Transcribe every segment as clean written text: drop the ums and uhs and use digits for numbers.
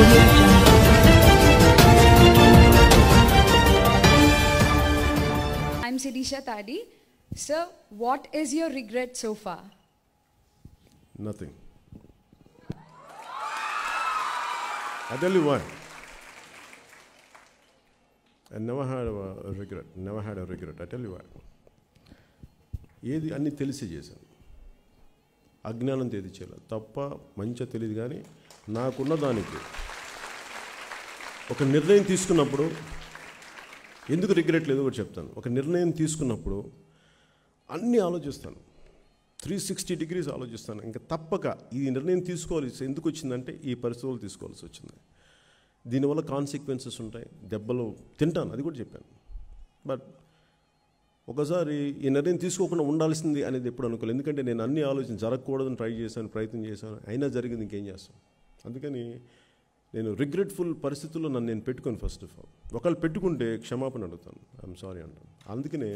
Audio Jungle. I'm Siddisha Tadi. Sir, what is your regret so far? Nothing. I tell you why. I never had a regret. Never had a regret. I tell you why. ఏది అన్నీ తెలిసి చేశాను, అజ్ఞానంతో ఏది చేయాలి, తప్ప మంచిగా తెలియదు. కానీ నాకున్న దానికి ఒక నిర్ణయం తీసుకున్నప్పుడు, ఎందుకు రిగ్రెట్ లేదు కూడా చెప్తాను. ఒక నిర్ణయం తీసుకున్నప్పుడు అన్నీ ఆలోచిస్తాను, 360 degrees ఆలోచిస్తాను. ఇంకా తప్పక ఈ నిర్ణయం తీసుకోవాల్సి ఎందుకు వచ్చిందంటే ఈ పరిస్థితులు తీసుకోవాల్సి వచ్చింది. దీనివల్ల కాన్సిక్వెన్సెస్ ఉంటాయి, దెబ్బలు తింటాను, అది కూడా చెప్పాను. బట్ ఒకసారి ఈ నిర్ణయం తీసుకోకుండా ఉండాల్సింది అనేది ఎప్పుడు అనుకోలేదు. ఎందుకంటే నేను అన్ని ఆలోచన జరగకూడదని ట్రై చేశాను, ప్రయత్నం చేశాను, అయినా జరిగింది, ఇంకేం చేస్తాను. అందుకని నేను రిగ్రెట్ఫుల్ పరిస్థితుల్లో నన్ను నేను పెట్టుకోను. ఫస్ట్ ఆఫ్ ఆల్ ఒకళ్ళు పెట్టుకుంటే క్షమాపణ అడుగుతాను, ఐఎమ్ సారీ అంటాను. అందుకనే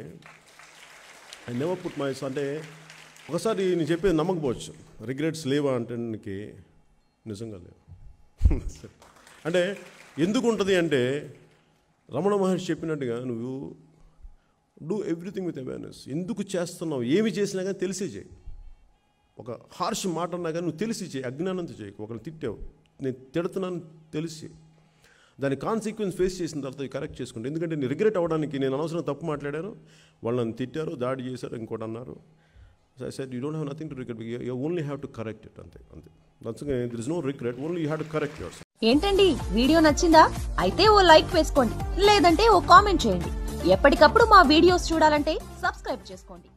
ఐ నెవర్ పుట్ మై అంటే ఒకసారి నేను చెప్పేది నమ్మకపోవచ్చు, రిగ్రెట్స్ లేవా అంటే నిజంగా లేవు. అంటే ఎందుకు ఉంటుంది అంటే రమణ మహర్షి చెప్పినట్టుగా నువ్వు డూ ఎవ్రీథింగ్ విత్ అవేర్నెస్. ఎందుకు చేస్తున్నావు, ఏమి చేసినా కానీ తెలిసే చేయి. ఒక హార్ష్ మాట అన్నా కానీ నువ్వు తెలిసి చేయి, అజ్ఞానంతో చేయకు. ఒకరిని తిట్టావు, నేను తిడుతున్నాను తెలిసి దాని కాన్సిక్వెన్స్ ఫేస్ చేసిన తర్వాత కరెక్ట్ చేసుకుంటే. ఎందుకంటే నేను రిగ్రెట్ అవ్వడానికి నేను అనవసరం తప్పు మాట్లాడాను, వాళ్ళు నన్ను తిట్టారు, దాడి చేశారు, ఇంకోటి అన్నారు. I said you don't have nothing to regret, you only have to correct it. అంతే అంతే. There is no regret, only you have to correct your self. ఏంటండి వీడియో నచ్చిందా? అయితే ఓ లైక్ వేసుకోండి, లేదంటే ఓ కామెంట్ చేయండి. ఎప్పటికప్పుడు మా వీడియోస్ చూడాలంటే సబ్స్క్రైబ్ చేసుకోండి.